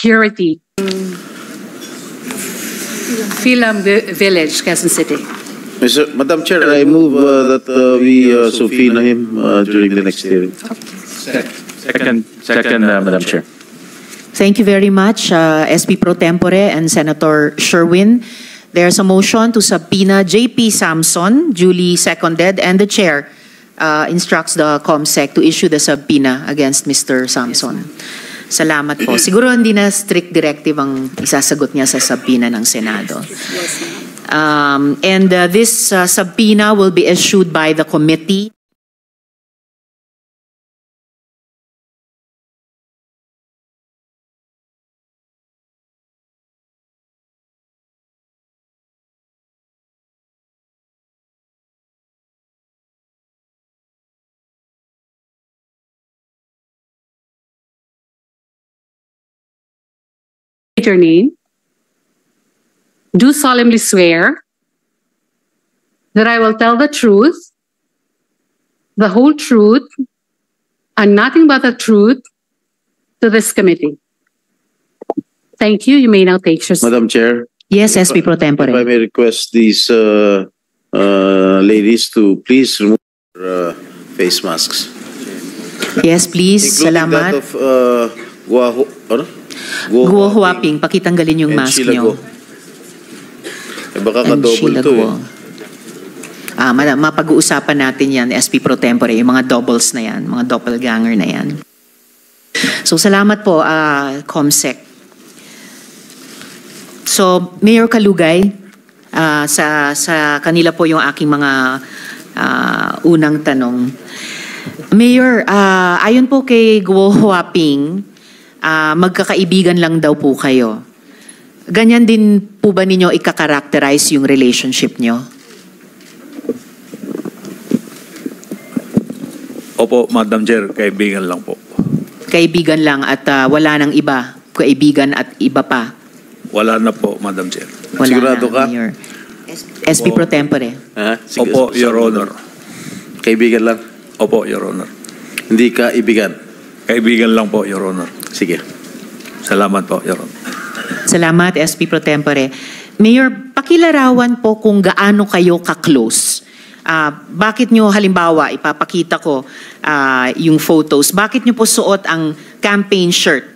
security. Phelan Village, Quezon City. Madam Chair, I move that we subpoena him during the next hearing. Second, Madam Chair. Thank you very much, SP Pro Tempore and Senator Sherwin. There's a motion to subpoena JP Samson, duly seconded, and the chair instructs the COMSEC to issue the subpoena against Mr. Samson. Salamat po. Siguro hindi na strict directive ang isasagot niya sa subpoena ng Senado. This subpoena will be issued by the committee. Your name. Do solemnly swear that I will tell the truth, the whole truth, and nothing but the truth to this committee. Thank you. You may now take your seat. Madam Chair. Yes, SP Pro Tempore. If I may request these ladies to please remove their face masks. Yes, please. Including Salamat. that of Guo Huaping, pakitanggalin yung mask nyo. Baka And ka-double Sheila to Guo. Mapag-uusapan natin yan, SP Pro Tempore, yung mga doubles na yan, mga doppelganger na yan. So, salamat po, COMSEC. So, Mayor Kalugay, sa kanila po yung aking mga unang tanong. Mayor, ayon po kay Guo Huaping, magkakaibigan lang daw po kayo. Ganyan din po ba ninyo ika-characterize yung relationship nyo? Opo, Madam Chair, kaibigan lang po. Kaibigan lang at wala nang iba? Kaibigan at iba pa? Wala na po, Madam Chair. Wala Sigurado na, ka? Mayor. SP Pro Tempore. Opo, Your Honor. Kaibigan lang? Opo, Your Honor. Hindi ka ibigan? Kaibigan lang po, Your Honor. Sige. Salamat po, Your Honor. Salamat, SP Pro Tempore. Mayor, pakilarawan po kung gaano kayo ka-close. Bakit nyo, halimbawa, ipapakita ko yung photos, bakit nyo po suot ang campaign shirt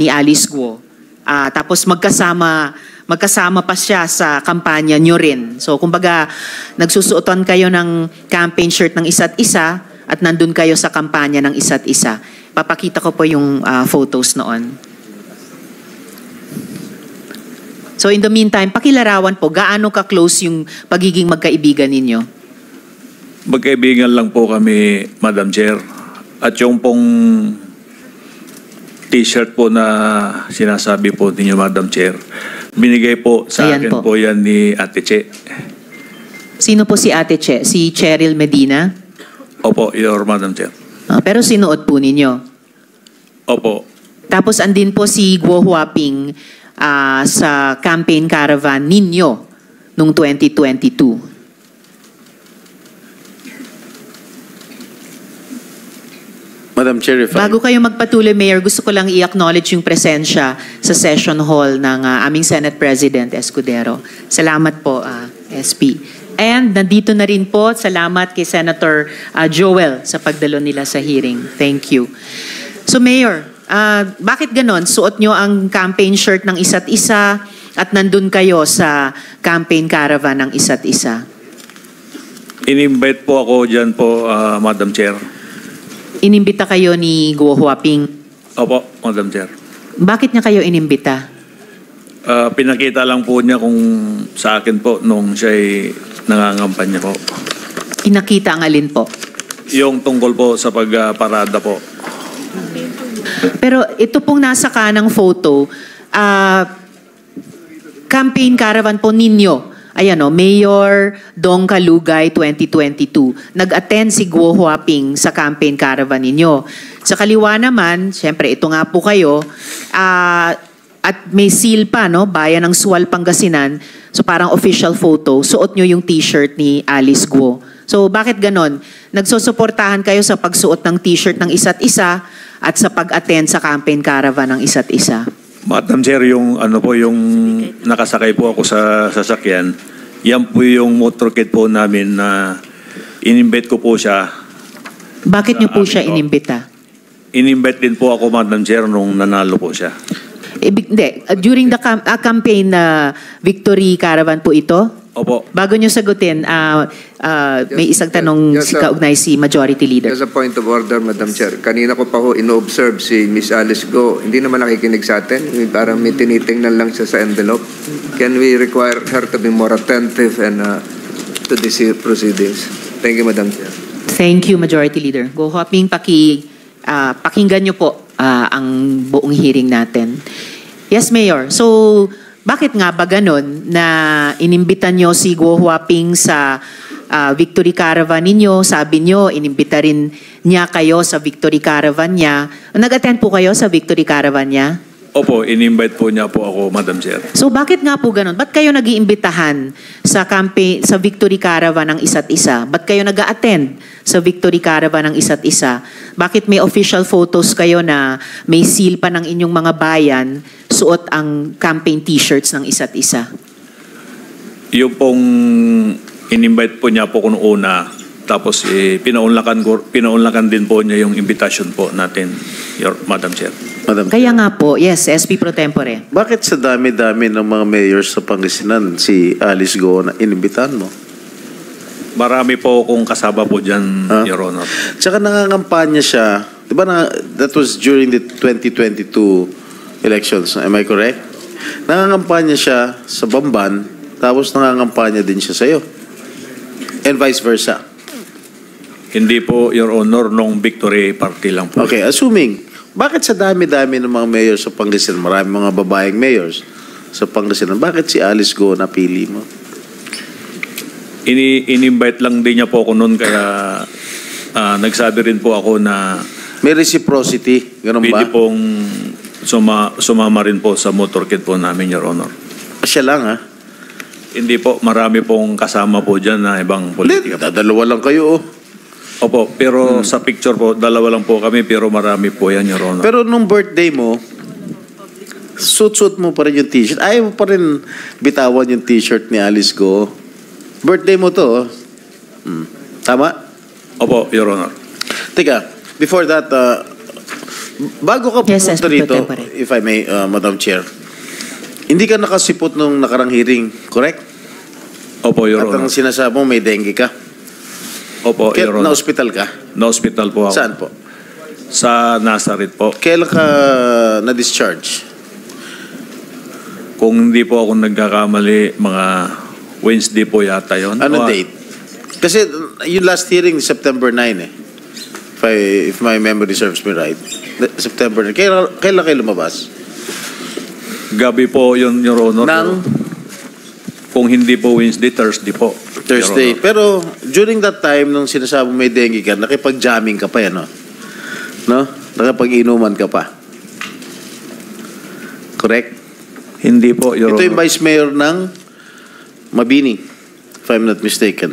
ni Alice Guo? Tapos magkasama pa siya sa kampanya nyo rin. So, kumbaga, nagsusuotan kayo ng campaign shirt ng isa't isa at nandun kayo sa kampanya ng isa't isa. Papakita ko po yung photos noon. So in the meantime, pakilarawan po, gaano ka-close yung pagiging magkaibigan ninyo? Magkaibigan lang po kami, Madam Chair. At yung pong t-shirt po na sinasabi po ninyo, Madam Chair, binigay po sa Ayan akin po yan ni Ate Che. Sino po si Ate Che? Si Cheryl Medina? Opo, Your Madam Chair. Pero sinuot po ninyo? Opo. Tapos andin po si Guo Huaping sa campaign caravan ninyo noong 2022. Madam Chair, Bago kayo magpatuloy, Mayor, gusto ko lang i-acknowledge yung presensya sa session hall ng aming Senate President Escudero. Salamat po, SP. And nandito na rin po, salamat kay Senator Joel sa pagdalo nila sa hearing. Thank you. So Mayor, bakit ganon? Suot nyo ang campaign shirt ng isa't isa at nandun kayo sa campaign caravan ng isa't isa? In-invite po ako dyan po, Madam Chair. Inimbita kayo ni Guo Huaping? Opo, Madam Chair. Bakit niya kayo inimbita? Pinakita lang po niya kung sa akin po nung siya'y nangangampanya po. Pinakita ang alin po? Yung tungkol po sa pagparada po. Pero ito pong nasa kanang photo, campaign caravan po ninyo. Ayan o, Mayor Dong Kalugay 2022. Nag-attend si Guo Huaping sa campaign caravan ninyo. Sa kaliwa naman, syempre ito nga po kayo, at may seal pa, no? Bayan ng Sual, Pangasinan. So parang official photo, suot nyo yung t-shirt ni Alice Guo. So bakit ganon? Nagsusuportahan kayo sa pagsuot ng t-shirt ng isa't isa at sa pag-attend sa campaign caravan ng isa't isa? Madam Chair, yung nakasakay po ako sa sasakyan, yan po yung motorcade po namin na in-invite ko po siya. Bakit niyo po Sa siya amin po. inimbita? In-invite din po ako, Madam Chair, nung nanalo po siya. During the campaign na victory caravan po ito? Opo. Bago niyo sagutin, may isang tanong Yes, si sir. kaugnay si Majority Leader. As a point of order, Madam Chair, kanina ko pa ho ino-observe si Miss Alice Go. Hindi naman nakikinig sa atin. Parang may tinitingnan lang siya sa envelope. Can we require her to be more attentive and to these proceedings? Thank you, Madam Chair. Thank you, Majority Leader. Go Huaping, pakinggan niyo po ang buong hearing natin. Yes, Mayor. So, bakit nga ba ganun na inimbitan niyo si Go Huaping sa Victory Caravan ninyo? Sabi niyo, inimbita rin niya kayo sa Victory Caravan niya. Nag-attend po kayo sa Victory Caravan niya? Opo, in-invite po niya po ako, Madam Chair. So bakit nga po ganun? Ba't kayo nag-iimbitahan sa campaign, sa Victory Caravan ng isa't isa? Ba't kayo nag-a-attend sa Victory Caravan ng isa't isa? Bakit may official photos kayo na may seal pa ng inyong mga bayan, suot ang campaign t-shirts ng isa't isa? Yung pong in-invite po niya po kung una, tapos pinaunlakan din po niya yung invitation po natin, Madam Chair. Madam Kaya nga po, yes, SP Pro Tempore. Bakit sa dami-dami ng mga mayors sa Pangasinan si Alice Go na inimbitahan mo? Marami po akong kasama po dyan, Your Honor. Tsaka nangangampanya siya, di ba that was during the 2022 elections, am I correct? Nangangampanya siya sa Bamban, tapos nangangampanya din siya sa'yo. And vice versa. Hindi po, Your Honor, nung victory party lang po. Okay, assuming, bakit sa dami-dami ng mga mayors sa Pangasinan, marami mga babaeng mayors sa Pangasinan, bakit si Alice Go napili mo? In-invite lang din niya po ako noon, kaya nagsabi rin po ako na May reciprocity, ganun ba? pwede pong sumama rin po sa motorcade po namin, Your Honor. Siya lang, ha? Hindi po, marami pong kasama po dyan na ibang politika po. Dalawa lang kayo, oh. Opo, pero sa picture po, dalawa lang po kami, pero marami po yan, Your Honor. Pero nung birthday mo, suit-suit mo pa rin yung t-shirt. Ayaw mo pa rin bitawan yung t-shirt ni Alice Go. Birthday mo to, oh. Tama? Opo, Your Honor. Teka, before that, bago ka Yes, pumunta SP Pro rito, Tempore. if I may, Madam Chair, hindi ka nakasipot nung nakarang hearing, correct? Opo, Your At ang Honor. sinasabi mo, may dengue ka. Opo, Kaya Your Honor. na-hospital ka? Na-hospital po ako. Saan po? Sa Nazareth po. Kailan ka na-discharge? Kung hindi po ako nagkakamali, mga Wednesday po yata yun. Ano date? Kasi yung last hearing, September 9 eh. If my memory serves me right. September 9. Kailan kayo lumabas? Gabi po yun, Your Honor. Nang? Kung hindi po Wednesday, Thursday po. Thursday. Your Honor. Pero during that time, nung sinasabi may dengue ka, nakipag-jamming ka pa yan, no? No? Nakipag-inuman ka pa. Correct? Hindi po, Your Ito yung Honor. Vice Mayor ng Mabini, if I'm not mistaken.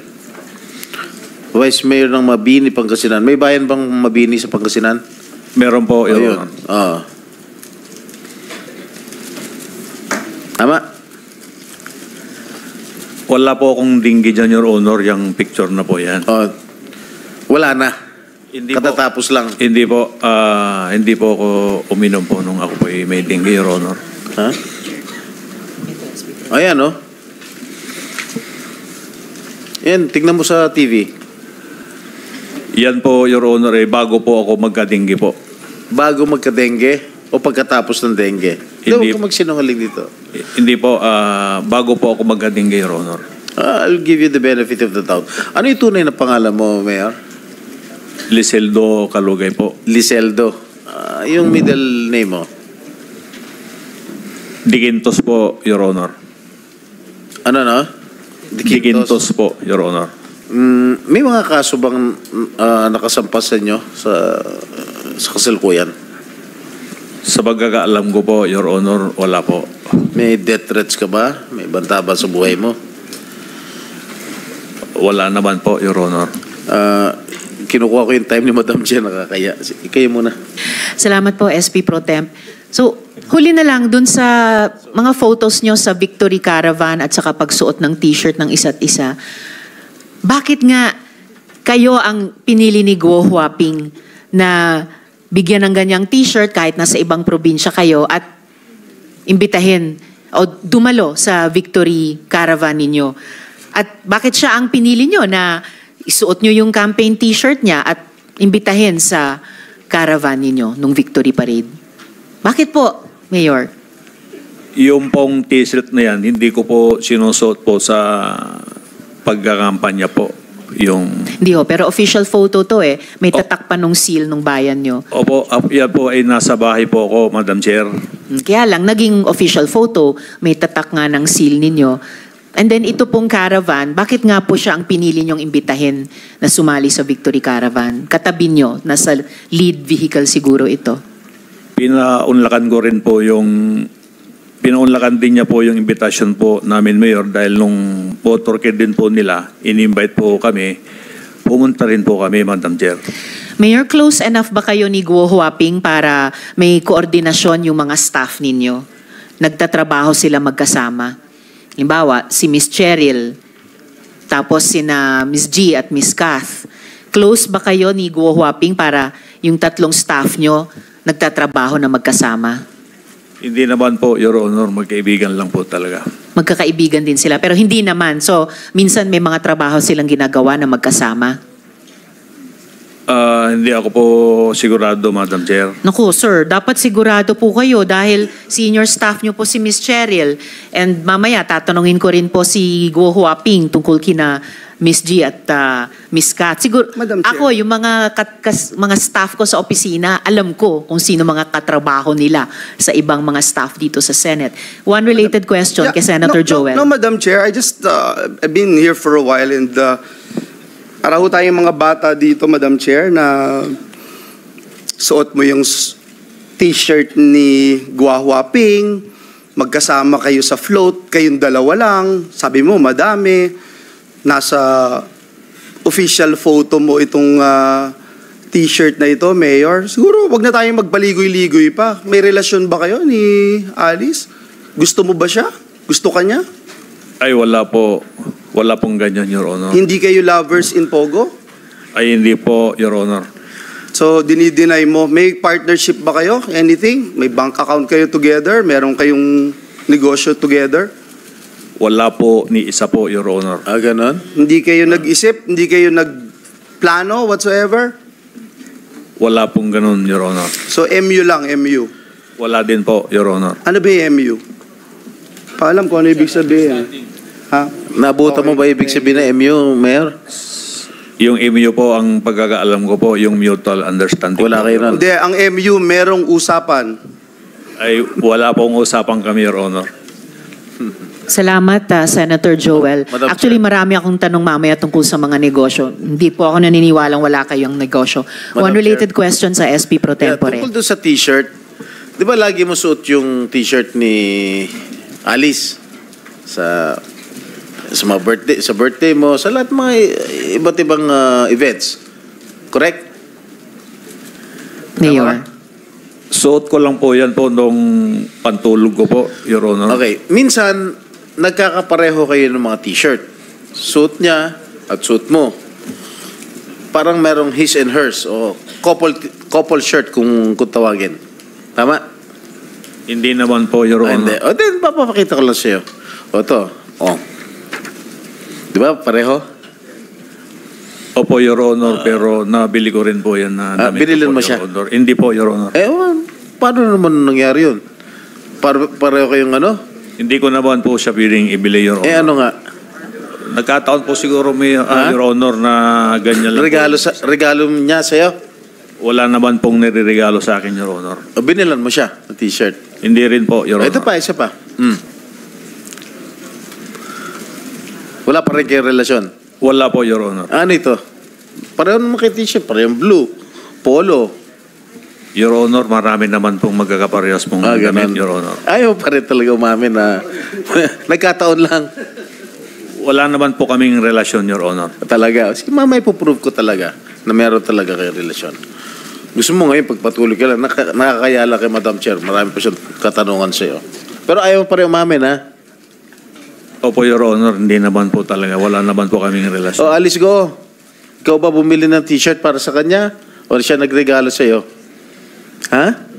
Vice Mayor ng Mabini, Pangasinan. May bayan bang Mabini sa Pangasinan? Meron po, Your Ayun. Honor. Oo. Tama? Wala po akong dinggi dyan, Your Honor, yung picture na po yan. Wala na. Hindi Katatapos lang. Hindi po, hindi po ako uminom po nung ako po may dengue, Your Honor. Ha? Ayan, oh. Yan, tignan mo sa TV. Yan po, Your Honor, bago po ako magka-dengue po. Bago magka-dengue o pagkatapos ng dengue? Hindi. Huwag ka magsinungaling dito. Hindi po, bago po ako magka-dengue, Your Honor. I'll give you the benefit of the doubt. Ano yung tunay na pangalan mo, Mayor? Liseldo Kalugay po. Liseldo. Yung middle name mo? Digintos po, Your Honor. Ano, no? Digintos po, Your Honor. May mga kaso bang nakasampas sa inyo sa kasalukuyan? Sa pagkakaalam ko po, Your Honor, wala po. May death threats ka ba? May banta ba sa buhay mo? Wala naman po, Your Honor. kinukuha ko yung time ni Madam Chair, nakakaya. Kayo muna. Salamat po, SP Pro Temp. So, huli na lang dun sa mga photos nyo sa Victory Caravan at saka pagsuot ng t-shirt ng isa't isa. Bakit nga kayo ang pinili ni Guo Huaping na bigyan ng ganyang t-shirt kahit nasa ibang probinsya kayo at imbitahin o dumalo sa Victory Caravan ninyo? At bakit siya ang pinili nyo na isuot nyo yung campaign t-shirt niya at imbitahin sa caravan ninyo nung Victory Parade? Bakit po, Mayor? Yung pong t-shirt na yan, hindi ko po sinusuot po sa pagkakampanya po. Hindi ho, pero official photo to eh. May tatak pa nung seal nung bayan nyo. Opo, yan po ay nasa bahay po ako, Madam Chair. Kaya lang, naging official photo, may tatak nga ng seal ninyo. And then ito pong caravan, bakit nga po siya ang pinili nyong imbitahin na sumali sa Victory Caravan? Katabi nyo, nasa lead vehicle siguro ito. Pinaunlakan din niya po yung invitation po namin, Mayor, dahil nung motorcade din po nila, in-invite po kami, pumunta rin po kami, Madam Chair. Mayor, close enough ba kayo ni Guo Huaping para may koordinasyon yung mga staff ninyo? Nagtatrabaho sila magkasama. Halimbawa, si Miss Cheryl, tapos sina Miss G at Miss Kath. Close ba kayo ni Guo Huaping para yung tatlong staff nyo nagtatrabaho na magkasama? Hindi naman po, Your Honor, magkaibigan lang po talaga. Magkakaibigan din sila, pero hindi naman. So, minsan may mga trabaho silang ginagawa na magkasama. Hindi ako po sigurado, Madam Chair. Naku, sir, dapat sigurado po kayo dahil senior staff nyo po si Miss Cheryl. And mamaya, tatanungin ko rin po si Guo Huaping tungkol kina Miss G at Miss Kat. Siguro, Madam Chair. ako, yung mga staff ko sa opisina, alam ko kung sino mga katrabaho nila sa ibang mga staff dito sa Senate. One related question kay Senator Joel. No, Madam Chair, I just I've been here for a while and para ho tayong mga bata dito, Madam Chair, na suot mo yung t-shirt ni Guo Huaping, magkasama kayo sa float, kayong dalawa lang, sabi mo madami. Nasa official photo mo itong t-shirt na ito, Mayor. Siguro wag na tayong magpaligoy-ligoy pa. May relasyon ba kayo ni Alice? Gusto mo ba siya? Gusto ka niya? Ay, wala po. Wala pong ganyan, Your Honor. Hindi kayo lovers in Pogo? Ay, hindi po, Your Honor. So, dinideny mo. May partnership ba kayo? Anything? May bank account kayo together? Meron kayong negosyo together? Wala po ni isa po, Your Honor. Ganon? Hindi kayo nag-isip? Hindi kayo nagplano whatsoever? Wala pong ganun, Your Honor. So, MU lang, MU. Wala din po, Your Honor. Ano ba yung MU? Paalam ko ano ibig sabihin. Ha? Nabuta mo ba ibig sabihin na MU, Mayor? Yung MU po, ang pagkakaalam ko po, yung mutual understanding. Wala po, kayo Your nun? Hindi, ang MU merong usapan. Ay, wala pong usapan kami, Your Honor. Salamat, Senator Joel. Madam Actually, marami akong tanong mamaya tungkol sa mga negosyo. Hindi po ako naniniwalang wala kayong negosyo. One related question sa SP Pro Tempore. Tungkol doon sa t-shirt, di ba lagi mo suot yung t-shirt ni Alice sa mga birthday mo, sa lahat mga iba't ibang events. Correct? Mayor. Suot ko lang po yan po nung pantulog ko po, Your Honor. Okay. Minsan, nagkakapareho kayo ng mga t-shirt. Suit niya at suit mo. Parang merong his and hers o couple shirt kung tawagin. Tama? Hindi naman po, Your Hindi. Honor. O, then, papapakita ko lang sa'yo. O, ito. O. Di ba? Pareho? Opo, Your Honor, pero nabili ko rin po yan na damit binilin ko po, mo Your siya? Honor. Hindi po, Your Honor. Paano naman nangyari yun? Pareho kayong ano? Hindi ko naman po siya piling ibili, Your Honor. Ano nga? Nagkataon po siguro may Your Honor na ganyan lang Regalo niya sa'yo? Wala naman pong nireregalo sa akin, Your Honor. O, binilan mo siya ng t-shirt? Hindi rin po, Your Honor. Ito pa, isa pa. Wala pa rin kayong relasyon? Wala po, Your Honor. Ano ito? Pareho naman kayo t-shirt. Pareho blue. Polo. Your Honor, marami naman pong magkakaparehas pong damit, Your Honor. Ayaw pa rin talaga umamin na nagkataon lang. Wala naman po kaming relasyon, Your Honor. Talaga. Si mama ipoprove ko talaga. na meron talaga kayo relasyon. Gusto mo ngayon pagpatuloy ka lang, nakakayala kay Madam Chair, marami pa siyang katanungan sa'yo. Pero ayaw pa rin umamin, ha? Opo, Your Honor, hindi naman po talaga. Wala naman po kaming relasyon. O, Alice Go, ikaw ba bumili ng t-shirt para sa kanya? O siya nagregalo sa'yo? Ha?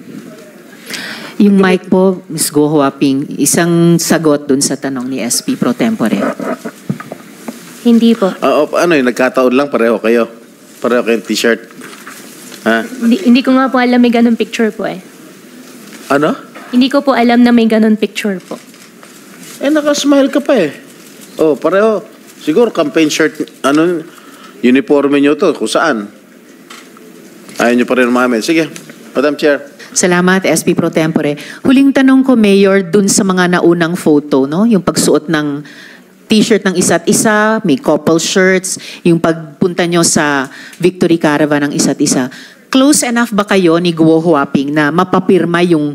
Yung mic po, Ms. Go Huaping, isang sagot dun sa tanong ni SP Pro Tempore. Hindi po. Ano yun, nagkataon lang, pareho kayo. Pareho kayong t-shirt. Ha? Hindi ko nga po alam may ganun picture po eh. Ano? Hindi ko po alam na may ganun picture po. Nakasmile ka pa eh. Pareho. Siguro campaign shirt, uniforme nyo to, kung saan. Ayaw nyo pa rin umamin. Sige, Madam Chair. Salamat, SP Pro Tempore. Huling tanong ko, Mayor, dun sa mga naunang photo, no? Yung pagsuot ng t-shirt ng isa't isa, may couple shirts, yung pagpunta nyo sa Victory Caravan ng isa't isa. Close enough ba kayo ni Guo Huaping na mapapirma yung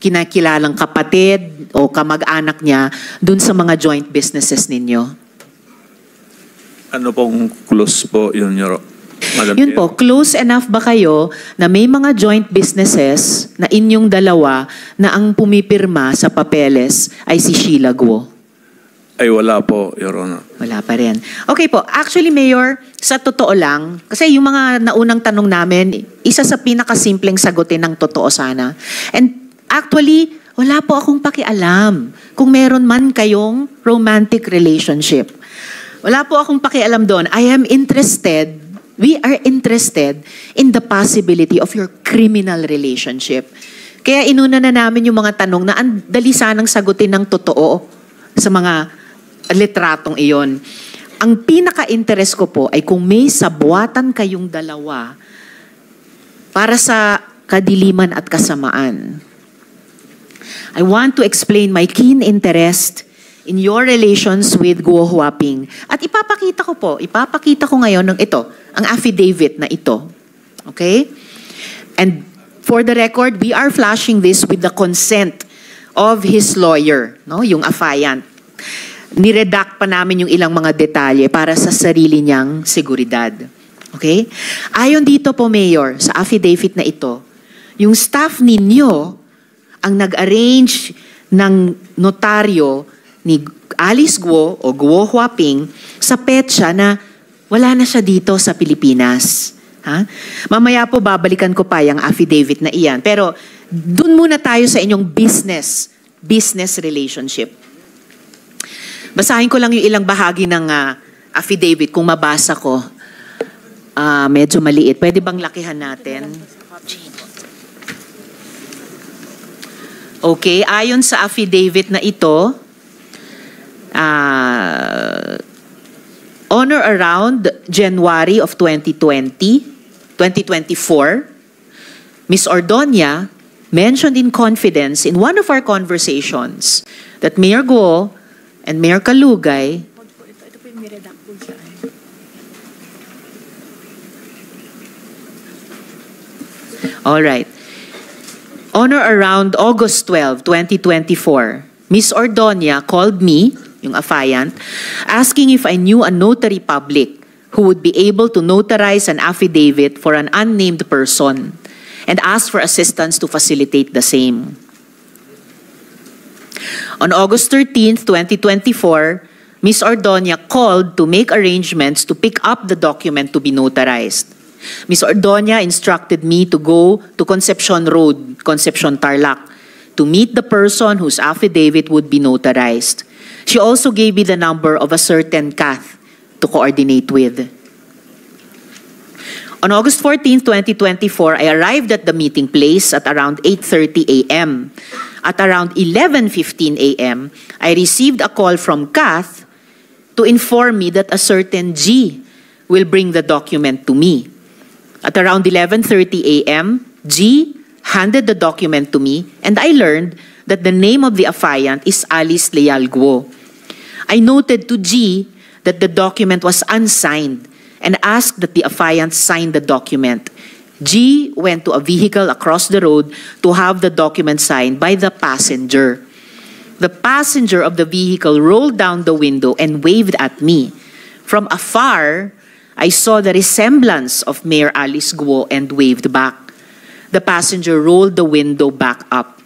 kinakilalang kapatid o kamag-anak niya dun sa mga joint businesses ninyo? Ano pong close po yun, Madam Yun Chair? po, close enough ba kayo na may mga joint businesses na inyong dalawa na ang pumipirma sa papeles ay si Sheila Guo? Ay, wala po, Your Honor. Wala pa rin. Okay po. Actually, Mayor, sa totoo lang, kasi yung mga naunang tanong namin, isa sa pinakasimpleng sagutin ng totoo sana. And actually, wala po akong pakialam kung meron man kayong romantic relationship. Wala po akong pakialam doon. We are interested in the possibility of your criminal relationship. Kaya inuna na namin yung mga tanong na ang dali sanang sagutin ng totoo sa mga litratong iyon. Ang pinaka-interest ko po ay kung may sabuatan kayong dalawa para sa kadiliman at kasamaan. I want to explain my keen interest in your relations with Guo Huaping. At ipapakita ko ngayon ng ito, ang affidavit na ito. Okay? And for the record, we are flashing this with the consent of his lawyer, no? Yung affiant. Niredact pa namin yung ilang mga detalye para sa sarili niyang seguridad. Okay? Ayon dito po, Mayor, sa affidavit na ito, yung staff ninyo ang nag-arrange ng notaryo ni Alice Guo o Guo Huaping sa petsa na wala na siya dito sa Pilipinas. Ha? Mamaya po babalikan ko pa yung affidavit na iyan. Pero dun muna tayo sa inyong business relationship. Basahin ko lang yung ilang bahagi ng affidavit kung mabasa ko. Medyo maliit. Pwede bang lakihan natin? Okay, ayon sa affidavit na ito, on or around January of 2024, Ms. Ordonia mentioned in confidence in one of our conversations that Mayor Guo and Mayor Kalugay all right. On or around August 12, 2024, Ms. Ordonia called me, yung affiant, asking if I knew a notary public who would be able to notarize an affidavit for an unnamed person and asked for assistance to facilitate the same. On August 13, 2024, Ms. Ordonia called to make arrangements to pick up the document to be notarized. Ms. Ordonia instructed me to go to Concepcion Road, Concepcion Tarlac, to meet the person whose affidavit would be notarized. She also gave me the number of a certain Kath to coordinate with. On August 14, 2024, I arrived at the meeting place at around 8:30 a.m. At around 11:15 a.m., I received a call from Kath to inform me that a certain G will bring the document to me. At around 11:30 a.m., G handed the document to me and I learned that the name of the affiant is Alice Leal Guo. I noted to G that the document was unsigned and asked that the affiant sign the document. G went to a vehicle across the road to have the document signed by the passenger. The passenger of the vehicle rolled down the window and waved at me. From afar, I saw the resemblance of Mayor Alice Guo and waved back. The passenger rolled the window back up.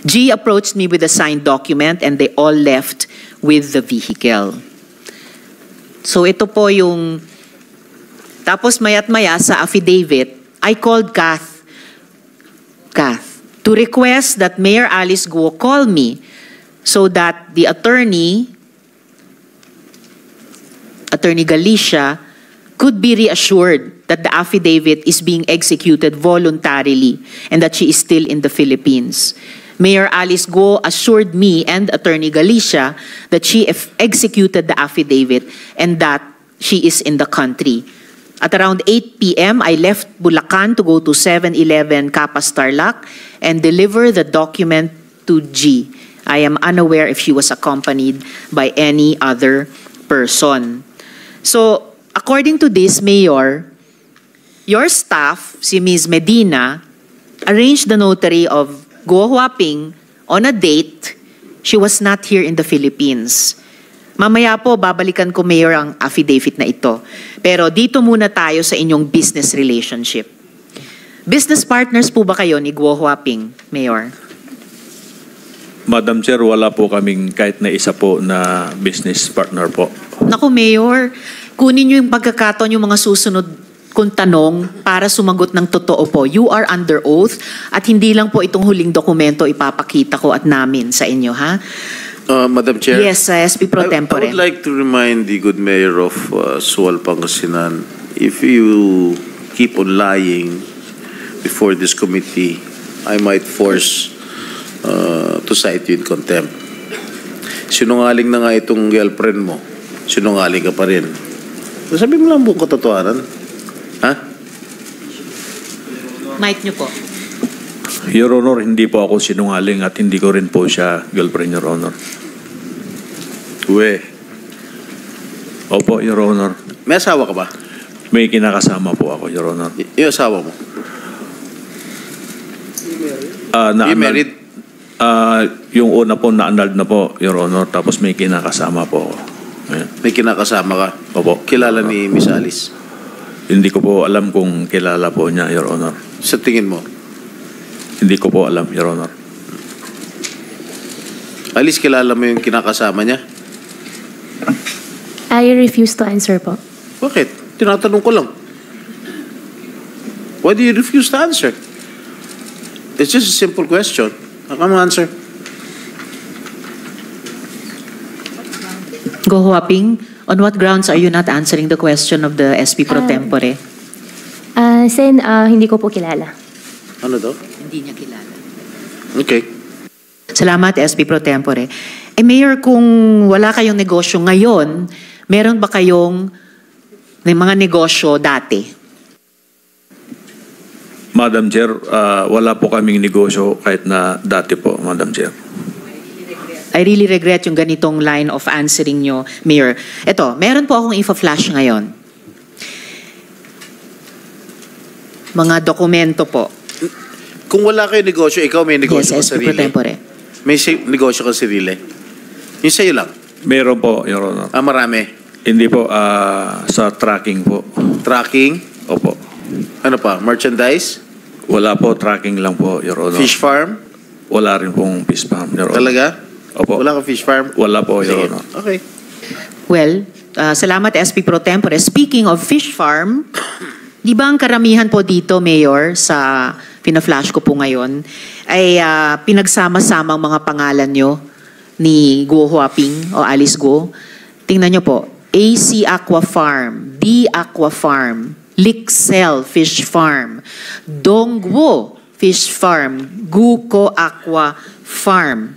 G approached me with a signed document and they all left with the vehicle. So ito po yung, tapos maya't maya sa affidavit, I called Kath to request that Mayor Alice Guo call me so that the Attorney Galicia, could be reassured that the affidavit is being executed voluntarily and that she is still in the Philippines. Mayor Alice Guo assured me and Attorney Galicia that she executed the affidavit and that she is in the country. At around 8 p.m., I left Bulacan to go to 7-Eleven Capas Tarlac and deliver the document to G. I am unaware if she was accompanied by any other person. So, according to this, Mayor, your staff, si Ms. Medina, arranged the notary of Guo Huaping on a date. She was not here in the Philippines. Mamaya po, babalikan ko, Mayor, ang affidavit na ito. Pero dito muna tayo sa inyong business relationship. Business partners po ba kayo ni Guo Huaping, Mayor? Madam Chair, wala po kaming kahit na isa po na business partner po. Naku, Mayor, kunin niyo yung pagkakataon yung mga susunod kong tanong para sumagot ng totoo po. You are under oath at hindi lang po itong huling dokumento ipapakita ko at namin sa inyo, ha? Madam Chair. Yes, SP Pro Tempore. I would like to remind the good mayor of Sual, Pangasinan, if you keep on lying before this committee, I might force to cite you in contempt. Sinungaling na nga itong girlfriend mo. Sinungaling ka pa rin. Sabi mo lang buong katotohanan. Ha? Mic niyo po. Your Honor, hindi po ako sinungaling at hindi ko rin po siya girlfriend, Your Honor. Opo, Your Honor. May asawa ka ba? May kinakasama po ako, Your Honor. Yung asawa mo? You married? Yung una po na-annulled na po, Your Honor. Tapos may kinakasama po ako. Ayan. May kinakasama ka? Opo. Kilala ni Miss Alice? Hindi ko po alam kung kilala po niya, Your Honor. Sa tingin mo? Hindi ko po alam, Your Honor. Alice, kilala mo yung kinakasama niya? I refuse to answer po. Bakit? Tinatanong ko lang. Why do you refuse to answer? It's just a simple question. Come answer. Guo Huaping, on what grounds are you not answering the question of the SP Pro Tempore? Sen, hindi ko po kilala. Ano daw? Hindi niya kilala. Okay. Salamat, SP Pro Tempore. Mayor, kung wala kayong negosyo ngayon, meron ba kayong may mga negosyo dati? Madam Chair, wala po kaming negosyo kahit na dati po, Madam Chair. I really regret yung ganitong line of answering nyo, Mayor. Ito, meron po akong info-flash ngayon. Mga dokumento po. Kung wala kayo negosyo, ikaw may negosyo Yes, ka SP Pro sarili? Tempore. May negosyo ka sarili? Yung sa'yo lang? Meron po, Your Honor. Marami? Hindi po, sa tracking po. Tracking? Opo. Ano pa? Merchandise? Wala po, tracking lang po, Your Honor. Fish farm? Wala rin pong fish farm, Your Honor. Talaga? Opo. Wala ka fish farm? Wala po, Your Sige. Honor. Okay. Well, salamat SP Pro Tempore. Speaking of fish farm, di ba ang karamihan po dito, Mayor, sa pina-flash ko po ngayon, ay pinagsama-sama ang mga pangalan nyo ni Guo Huaping o Alice Guo. Tingnan nyo po, AC Aqua Farm, D Aqua Farm, Lixel Fish Farm, Dongguo Fish Farm, Guko Aqua Farm.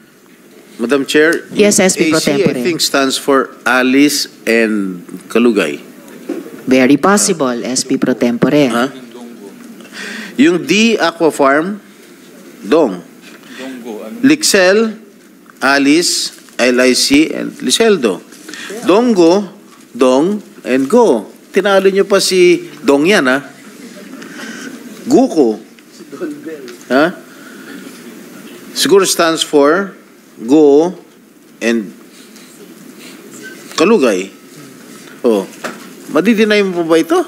Madam Chair, Yes, SP Pro AC, Tempore. I think stands for Alice and Kalugay. Very possible, SP Pro Tempore. Ha? Yung D Aqua Farm, Dong. Lixel, Alice, LIC, and Liceldo. Donggo, Dong, and Go. Tinalo nyo pa si Dong yan, ha? Guko. Ha? Siguro stands for Go and Kalugay. Oh. Madidinay mo po ba ito?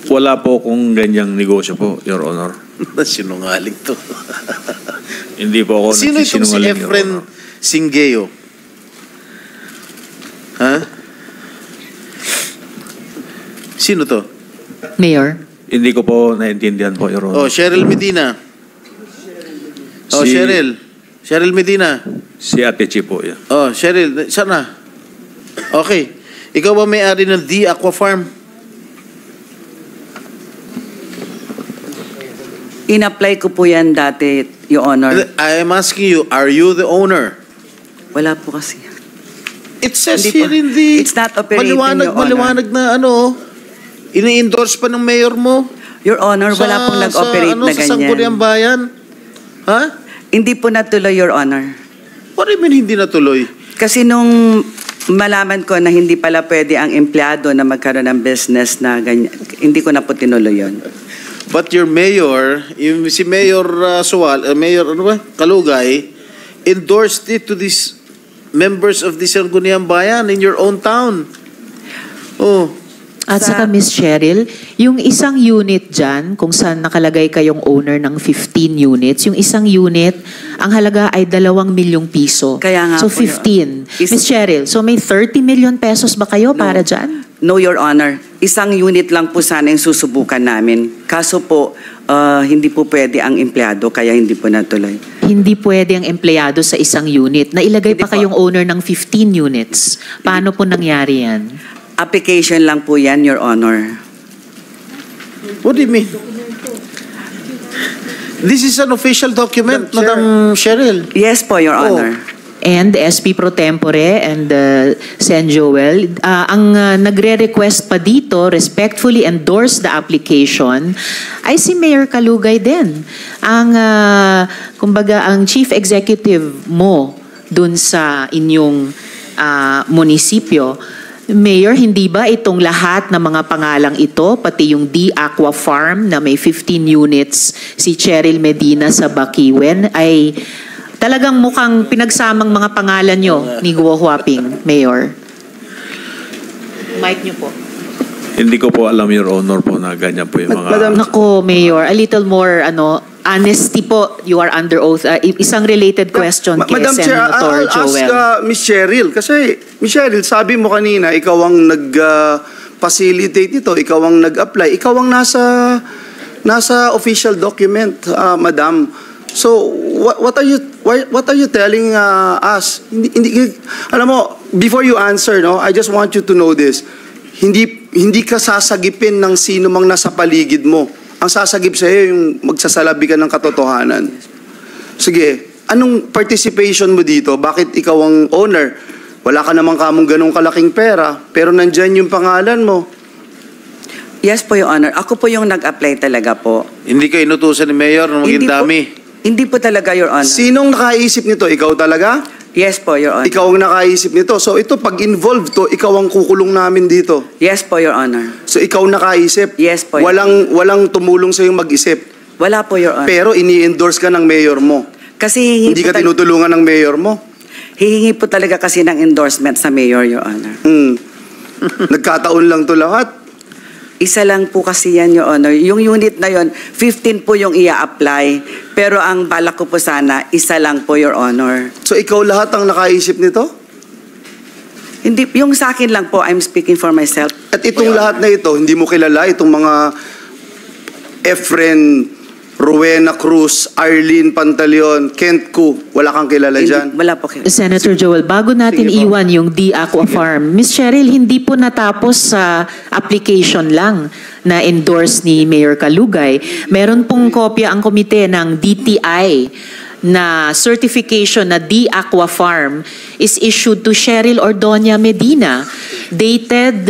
Wala po kung ganyang negosyo po, Your Honor. Sinungaling to. Hindi po ako Sino itong si nagsisinungaling, Your Efren Honor. Singeo? Ha? Sino to? Mayor? Hindi ko po naintindihan po, Your Oh, Honor. Cheryl Medina. Oh, Si- Cheryl. Cheryl Medina. Si Ate Chi po yan. Oh, Cheryl, sana. Okay. Ikaw ba may-ari ng D Aqua Farm? In-apply ko po yan dati, Your Honor. I am asking you, are you the owner? Wala po kasi. It says Hindi here po. in the... It's not operating, maliwanag, Your Honor. maliwanag na ano, ini-endorse pa ng mayor mo. Your Honor, wala pong nag-operate na Sa Sangguniang ganyan. Bayan. Ha? Hindi po natuloy, Your Honor. What do you mean hindi natuloy? Kasi nung malaman ko na hindi pala pwede ang empleyado na magkaroon ng business na ganyan, hindi ko na po tinuloy yun. But your mayor, si Mayor Mayor ano ba? Kalugay, endorsed it to these members of the Sangguniang Bayan in your own town. Oh. At saka Miss Cheryl, yung isang unit dyan, kung saan nakalagay kayong owner ng 15 units, yung isang unit, ang halaga ay 2 milyong piso. Kaya nga so po, 15. Is- Miss Cheryl, so may 30 million pesos ba kayo para dyan? No, Your Honor. Isang unit lang po sana yung susubukan namin. Kaso po, hindi po pwede ang empleyado, kaya hindi po natuloy. Hindi pwede ang empleyado sa isang unit. Nailagay Hindi pa po. kayong owner ng 15 units. Paano po nangyari yan? Application lang po yan, Your Honor. What do you mean? This is an official document, Madam Cheryl. Yes po, Your Oh. Honor. And SP Pro Tempore and Sen Joel, ang nagre-request pa dito, respectfully endorse the application, ay si Mayor Kalugay din. Ang, kumbaga, ang chief executive mo dun sa inyong munisipyo. Mayor, hindi ba itong lahat ng mga pangalang ito, pati yung D Aqua Farm na may 15 units, si Cheryl Medina sa Bakiwen, ay talagang mukhang pinagsamang mga pangalan nyo ni Guo Huaping, Mayor? Mic nyo po. Hindi ko po alam, Your Honor, po na ganyan po yung mga... Nako, Mayor, a little more honesty po. You are under oath. Isang related question kay Madam Chair, Senator I'll ask Joel. Miss Cheryl. Kasi, Miss Cheryl, sabi mo kanina, ikaw ang nag-facilitate nito, ikaw ang nag-apply, ikaw ang nasa official document, Madam. So, what are you telling us? Alam mo, before you answer, no, I just want you to know this. Hindi ka sasagipin ng sino mang nasa paligid mo. Ang sasagip sa iyo yung magsasalabi ka ng katotohanan. Sige, anong participation mo dito? Bakit ikaw ang owner? Wala ka namang kamong ganong kalaking pera, pero nandyan yung pangalan mo. Yes po, Your Honor. Ako po yung nag-apply talaga po. Hindi ka inutusan ni Mayor na maging dami. Hindi po talaga, Your Honor. Sinong nakaisip nito? Ikaw talaga? Yes po, Your Honor. Ikaw ang nakaisip nito. So ito, pag involved to, ikaw ang kukulong namin dito. Yes po, Your Honor. So ikaw nakaisip? Yes po, Your Walang tumulong sa'yo mag-isip. Wala po, Your Honor. Pero ini-endorse ka ng mayor mo. Kasi Hindi ka tinutulungan ng mayor mo. hihingi po talaga kasi ng endorsement sa mayor, Your Honor. Nagkataon lang to lahat. Isa lang po kasi yan, Your Honor. Yung unit na yon, 15 po yung ia-apply. Pero ang balak ko po sana, isa lang po, Your Honor. So ikaw lahat ang nakaisip nito? Hindi, yung sa akin lang po, I'm speaking for myself. At itong lahat na ito, hindi mo kilala itong mga Efren, Rowena Cruz, Arlene Pantaleon, Kent Koo, wala kang kilala dyan? Wala po. Senator Joel, bago natin Sige po. iwan yung D Aqua Farm, Miss Cheryl, hindi po natapos sa application lang na endorse ni Mayor Kalugay. Meron pong kopya ang komite ng DTI na certification na D Aqua Farm is issued to Cheryl Ordonia Medina, dated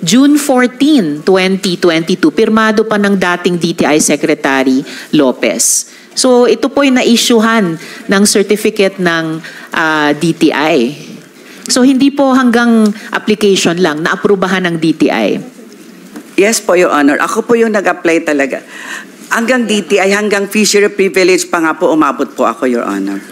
June 14, 2022. Pirmado pa ng dating DTI Secretary Lopez. So ito po yung na-issuehan ng certificate ng DTI. So hindi po hanggang application lang, naaprubahan ng DTI. Yes po, Your Honor. Ako po yung nag-apply talaga. Hanggang DTI, hanggang fishery privilege pa nga po umabot po ako, Your Honor.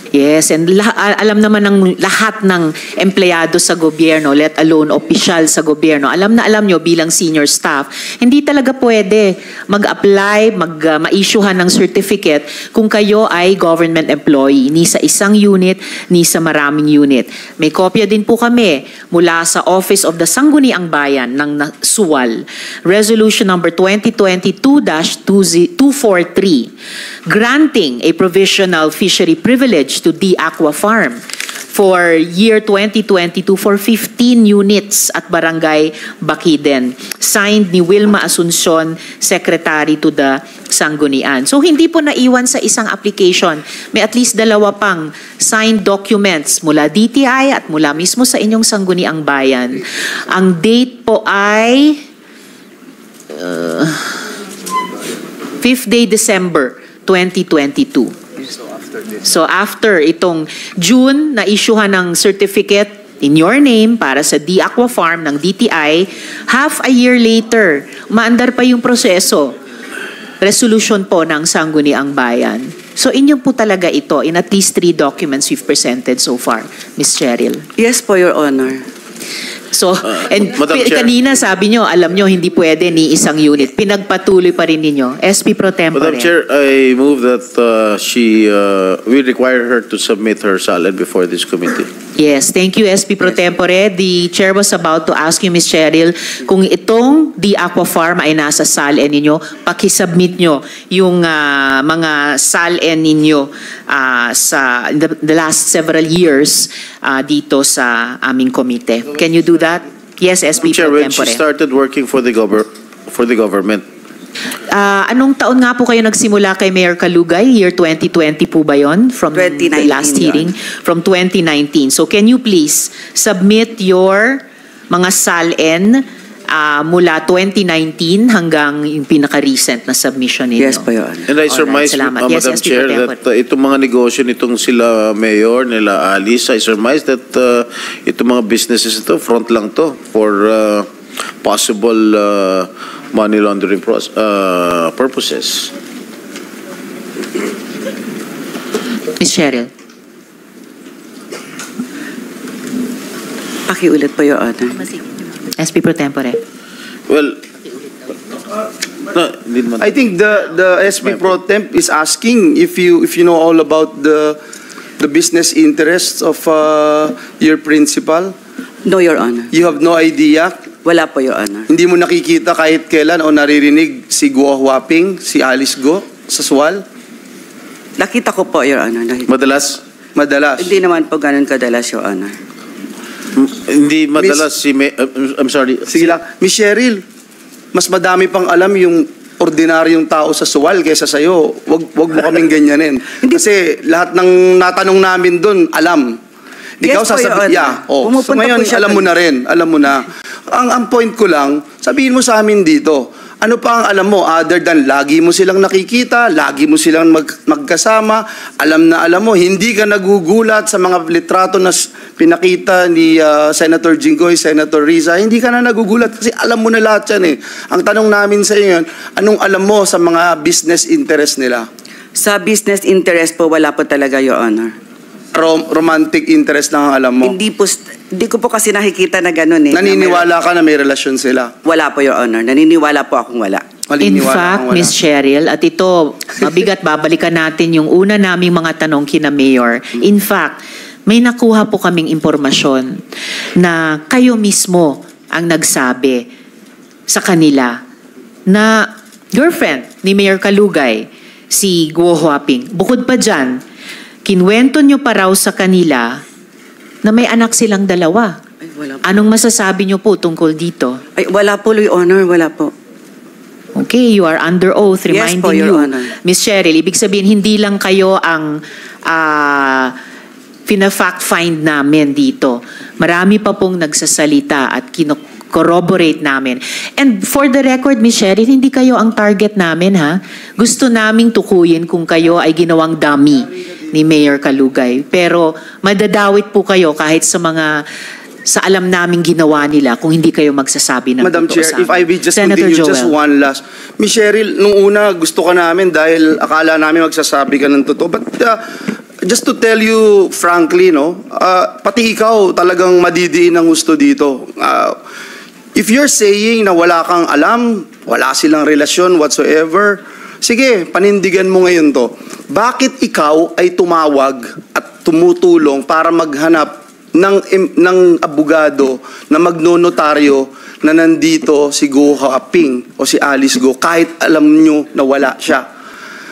Yes, and alam naman ng lahat ng empleyado sa gobyerno, let alone opisyal sa gobyerno, alam nyo bilang senior staff, hindi talaga pwede mag-apply, ma-issuehan ng certificate kung kayo ay government employee, ni sa isang unit, ni sa maraming unit. May kopya din po kami mula sa Office of the Sangguniang Bayan ng Suwal, Resolution number 2022-243, granting a provisional fishery privilege to the Aqua Farm for year 2022 for 15 units at Barangay Bakiden. Signed ni Wilma Asuncion, Secretary to the Sanggunian. So hindi po naiwan sa isang application. May at least 2 pang signed documents mula DTI at mula mismo sa inyong Sangguniang Bayan. Ang date po ay 5th day December 2022. So after itong June na issuehan ng certificate in your name para sa The Aqua Farm ng DTI, half a year later, umaandar pa yung proseso. Resolution po ng Sangguniang Bayan. So inyo po talaga ito in at least 3 documents we've presented so far, Ms. Cheryl. Yes po, Your Honor. So, and Madam Chair. kanina sabi nyo, alam nyo, hindi pwede ni isang unit. Pinagpatuloy pa rin ninyo. SP Pro Tempore. Madam Chair, I move that we require her to submit her SALN before this committee. Yes, thank you, SP Pro Tempore. The Chair was about to ask you, Ms. Cheryl, kung itong The Aqua Farm ay nasa SALN ninyo, pakisubmit nyo yung mga SALN ninyo sa the last several years dito sa aming komite. Can you do that? Yes, SP Chair, Pro when she Tempore. started working for the government, Anong taon nga po kayo nagsimula kay Mayor Kalugay? Year 2020 po ba yon? From the 2019 last yun. hearing? From 2019. So can you please submit your mga SALN mula 2019 hanggang yung pinaka-recent na submission ninyo? Yes po, Your Honor. and I Alright, surmise, salamat. Yes, Madam SP Chair, Pro that itong mga negosyo nitong sila Mayor, nila Alice, I surmise that itong mga businesses ito, front lang to for possible money laundering purposes. Ms. Cheryl. Pakiulit po, Your Honor. SP Pro Tempore. Well, no, hindi naman. I think the SP Pro Temp is asking if you know all about the business interests of your principal. No, Your Honor. You have no idea. Wala po, Your Honor. Hindi mo nakikita kahit kailan o naririnig si Guo Huaping, si Alice Go sa Suwal? Nakita ko po, Your Honor. Madalas? Madalas. Hindi naman po ganun kadalas, Your Honor. Hindi madalas si I'm sorry. Sige lang. Miss Cheryl, mas madami pang alam yung ordinaryong tao sa Suwal kaysa sa'yo. Wag mo kaming ganyanin. Kasi lahat ng natanong namin doon, alam. Ikaw Yes po, Your sasabihin, Honor. so Pumupunta ngayon, po siya alam mo doon. na rin, alam mo na. Ang point ko lang, sabihin mo sa amin dito, ano pa ang alam mo, other than lagi mo silang nakikita, lagi mo silang magkasama, alam mo, hindi ka nagugulat sa mga litrato na pinakita ni Senator Jinggoy, Senator Riza, hindi ka na nagugulat kasi alam mo na lahat yan eh. Ang tanong namin sa iyo, anong alam mo sa mga business interest nila? Sa business interest po, wala po talaga, Your Honor. Romantic interest lang ang alam mo. Hindi ko po kasi nakikita na ganun eh. Naniniwala ka na may relasyon sila? Wala po, Your Honor. Naniniwala po akong wala. In Maniniwala fact, kang wala. Ms. Cheryl, at ito, mabigat, babalikan natin yung una naming mga tanong kina Mayor. In fact, may nakuha po kaming impormasyon na kayo mismo ang nagsabi sa kanila na girlfriend ni Mayor Kalugay, si Guo Huaping. Bukod pa dyan, kinwento nyo pa raw sa kanila na may anak silang 2. Ay, wala po. Anong masasabi nyo po tungkol dito? Ay, wala po, Your Honor. Wala po. Okay, you are under oath, Yes reminding po, Your you. Honor. Ms. Cheryl, ibig sabihin, hindi lang kayo ang pina-fact find namin dito. Marami pa pong nagsasalita at corroborate namin. And for the record, Ms. Cheryl, hindi kayo ang target namin, ha? Gusto naming tukuyin kung kayo ay ginawang dummy ni Mayor Kalugay. Pero madadawit po kayo kahit sa alam naming ginawa nila kung hindi kayo magsasabi ng Madam totoo Chair, sa if I may just Senator continue, Joel. just one last. Miss Cheryl, nung una gusto ka namin dahil akala namin magsasabi ka ng totoo. But just to tell you frankly, no, pati ikaw talagang madidiin ng gusto dito. If you're saying na wala kang alam, wala silang relasyon whatsoever, sige, panindigan mo ngayon to. Bakit ikaw ay tumawag at tumutulong para maghanap ng abogado na magnonotaryo na nandito si Go Huaping o si Alice Go kahit alam nyo na wala siya?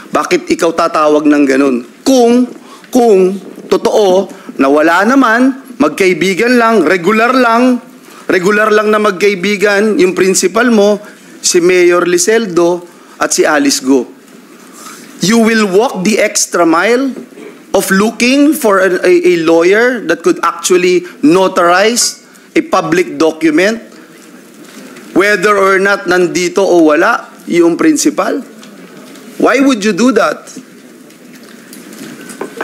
Bakit ikaw tatawag ng ganun? Kung totoo na wala naman, magkaibigan lang, regular lang na magkaibigan, yung principal mo, si Mayor Liseldo at si Alice Go. You will walk the extra mile of looking for a lawyer that could actually notarize a public document, whether or not nandito o wala yung principal. Why would you do that?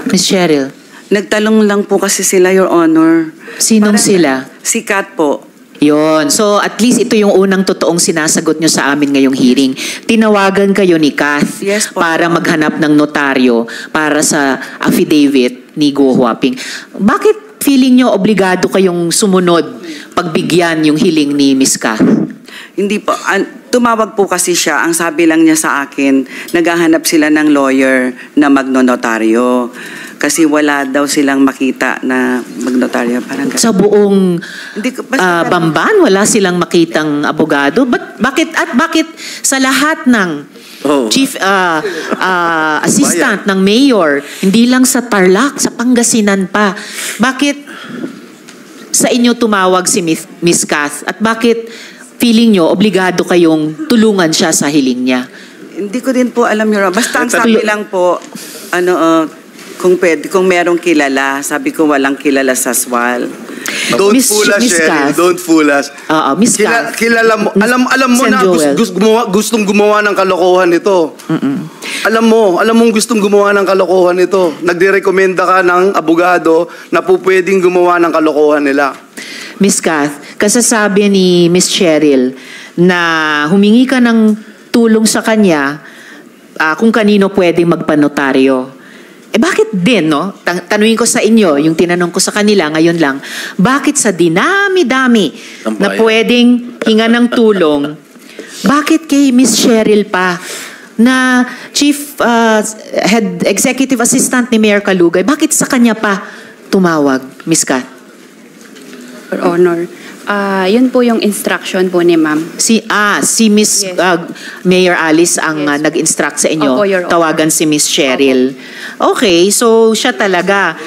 Ms. Cheryl, Nagtalong lang po kasi sila, Your Honor. sinong sila? Si Kat po. Yon. So at least ito yung unang totoong sinasagot nyo sa amin ngayong hearing. Tinawagan kayo ni Kath Yes po. para maghanap ng notaryo para sa affidavit ni Go Huaping. Bakit feeling nyo obligado kayong sumunod pagbigyan yung hiling ni Ms. Kath? Hindi po. Tumawag po kasi siya. Ang sabi lang niya sa akin, naghahanap sila ng lawyer na magnonotaryo. Kasi wala daw silang makita na magnotaryo. Parang ganun. Sa buong Hindi ko- basta- Bamban, wala silang makitang abogado? Bakit sa lahat ng chief assistant ng mayor, hindi lang sa Tarlac, sa Pangasinan pa, bakit sa inyo tumawag si Miss Kath? At bakit feeling nyo obligado kayong tulungan siya sa hiling niya? Hindi ko din po alam, Your Honor. Basta ang sabi lang po, kung pwede, kung merong kilala, sabi ko walang kilala sa SWAL. Don't Miss- fool us, Miss Cheryl. Kath. Don't fool us. Miss Kath. Kilala mo. Alam mo Sen. na Joel. gustong gumawa ng kalokohan ito. Alam mong gustong gumawa ng kalokohan ito. Nagdirekomenda ka ng abogado na po pwedeng gumawa ng kalokohan nila. Miss Kath, kasasabi ni Miss Cheryl na humingi ka ng tulong sa kanya kung kanino pwedeng magpanotaryo. Bakit din, no? Tanungin ko sa inyo, yung tinanong ko sa kanila ngayon lang, bakit sa dinami-dami na pwedeng hinga ng tulong, bakit kay Miss Cheryl pa na Chief Head Executive Assistant ni Mayor Kalugay, bakit sa kanya pa tumawag, Miss Kat? Your Honor, yun po yung instruction po ni ma'am. Si Miss Yes. Mayor Alice ang Yes. nag-instruct sa inyo. Opo, Your Honor. Tawagan si Miss Cheryl. Okay, so siya talaga.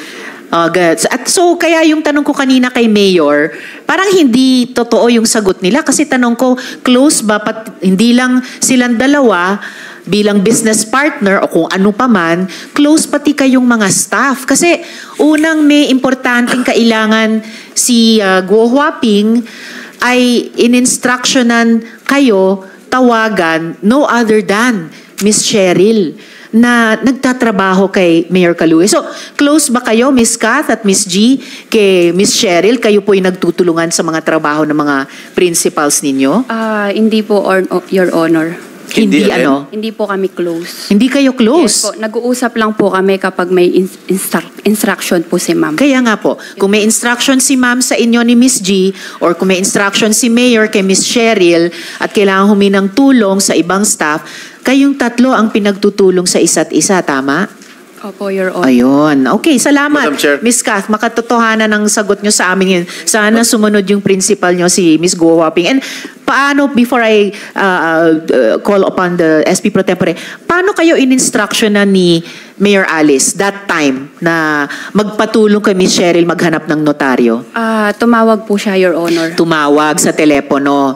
At so kaya yung tanong ko kanina kay Mayor, parang hindi totoo yung sagot nila kasi tanong ko, close ba? Hindi lang silang dalawa bilang business partner o kung ano pa man, close pati kayong mga staff. Kasi unang may importanteng kailangan si Go Huaping ay in-instructionan kayo tawagan no other than Miss Cheryl na nagtatrabaho kay Mayor Kalugay. So, close ba kayo, Miss Kath at Miss G, kay Miss Cheryl? Kayo po yung nagtutulungan sa mga trabaho ng mga principals ninyo? Hindi po, Your Honor. Hindi ano? Hindi po kami close. Hindi kayo Yes close? po, nag-uusap lang po kami kapag may instruction po si ma'am. Kaya nga po, kung may instruction si ma'am sa inyo ni Miss G or kung may instruction si Mayor kay Miss Cheryl at kailangan humingi ng tulong sa ibang staff, kayong tatlo ang pinagtutulong sa isa't isa, tama? Opo, Your Honor. Ayun. Okay, salamat. Madam Chair. Miss Kath, makatotohanan ang sagot nyo sa amin yun. Sana sumunod yung principal nyo, si Miss Go Huaping. And paano, before I call upon the SP Pro Tempore, paano kayo in-instructionan ni Mayor Alice that time na magpatulong kay Miss Cheryl maghanap ng notaryo? Tumawag po siya, Your Honor. Tumawag sa telepono.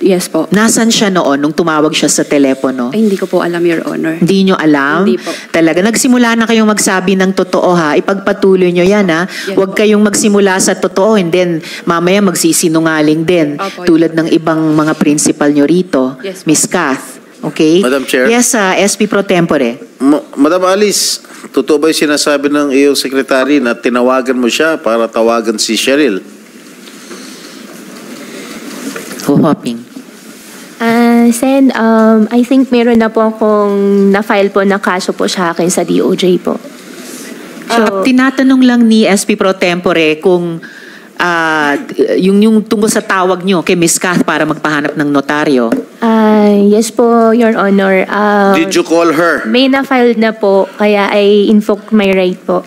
Yes po. Nasan siya noon nung tumawag siya sa telepono? Ay, hindi ko po alam, Your Honor. Hindi nyo alam? Hindi po. Talaga, nagsimula na kayong magsabi ng totoo ha. Ipagpatuloy nyo yan ha. Yes Huwag po. kayong magsimula sa totoo and then mamaya magsisinungaling din. Opo, Tulad ng ibang mga principal nyo rito. Yes po. Miss Kath. Okay? Madam Chair. Yes, SP Pro Tempore. Madam Alice, totoo ba yung sinasabi ng iyong sekretary na tinawagan mo siya para tawagan si Cheryl? Huhoping. Sen, I think meron na po akong na-file po na kaso po sa akin sa DOJ po. Tinatanong lang ni SP Pro Tempore kung yung tungkol sa tawag nyo kay Ms. Kath para magpahanap ng notaryo. Yes po, Your Honor. Did you call her? May na-file na po, kaya I invoke my right po.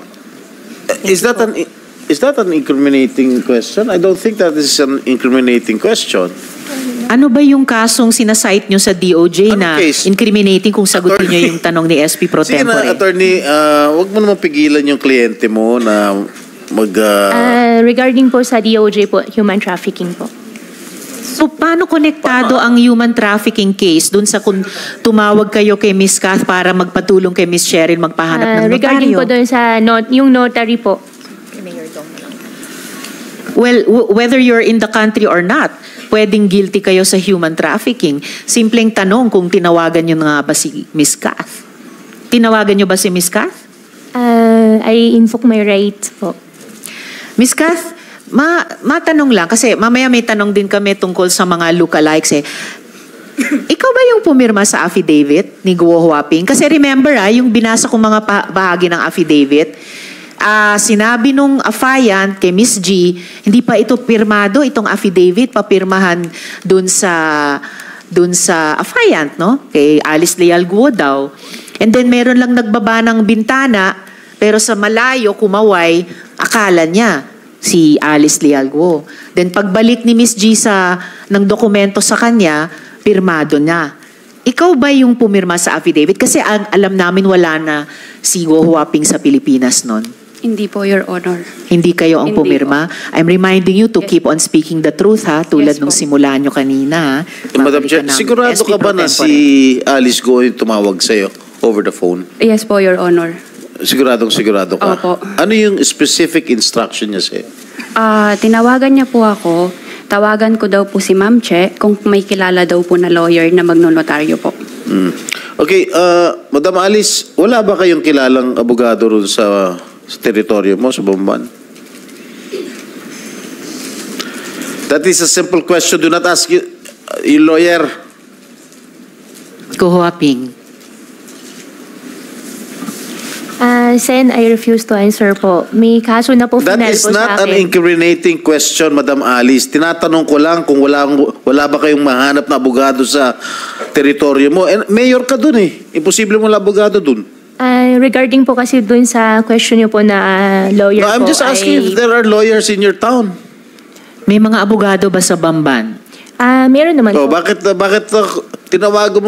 Is that an incriminating question? I don't think that is an incriminating question. Ano ba yung kasong sinasite nyo sa DOJ Anong na case? incriminating kung sagutin nyo yung tanong ni SP Pro Sige Tempore? na, attorney, wag mo naman pigilan yung kliyente mo na Regarding po sa DOJ po, human trafficking po. So, paano konektado ang human trafficking case dun sa kung tumawag kayo kay Ms. Kath para magpatulong kay Ms. Cheryl magpahanap ng notaryo? Regarding po doon sa yung notary po. Well, whether you're in the country or not, pwedeng guilty kayo sa human trafficking. Simpleng tanong kung tinawagan nyo nga ba si Ms. Kath. Tinawagan nyo ba si Ms. Kath? I invoke my right po. Ms. Kath, matanong lang, kasi mamaya may tanong din kami tungkol sa mga lookalikes eh. Ikaw ba yung pumirma sa affidavit ni Guo Huaping? Kasi remember yung binasa kong mga bahagi ng affidavit, sinabi nung affiant kay Miss G, hindi pa ito pirmado, itong affidavit, papirmahan dun sa affiant, no? Kay Alice Leal Guo daw. And then meron lang nagbaba ng bintana, pero sa malayo, kumaway, akala niya si Alice Leal Guo. Then pagbalik ni Miss G ng dokumento sa kanya, pirmado niya. Ikaw ba yung pumirma sa affidavit? Kasi alam namin wala na si Guo Huaping sa Pilipinas nun. Hindi po, Your Honor. Hindi kayo ang Hindi pumirma? I'm reminding you to keep on speaking the truth, ha? Tulad Yes, nung po. simula nyo kanina, ha? Madam Chair, Babalikan namin. sigurado SP ka ba Pro na Tempore. si Alice Go yung tumawag sa'yo over the phone? Yes po, Your Honor. Sigurado ka? Opo. Ano yung specific instruction niya sa'yo? Tinawagan niya po ako. Tawagan ko daw po si Ma'am Che kung may kilala daw po na lawyer na magnonotaryo po. Okay, Madam Alice, wala ba kayong kilalang abogado ron sa teritoryo mo, sa Bamban? That is a simple question. Do not ask your lawyer. Guo Huaping. Sen, I refuse to answer po. May kaso na po That final is po sa not an akin. incriminating question, Madam Alice. Tinatanong ko lang kung wala ba kayong mahanap na abogado sa teritoryo mo. And mayor ka dun eh. Imposible mo lang abogado dun. Regarding po kasi dun sa question niyo po na lawyer No, I'm po, just asking if there are lawyers in your town. May mga abogado ba sa Bamban? Meron naman Oh, po. bakit tinawagan mo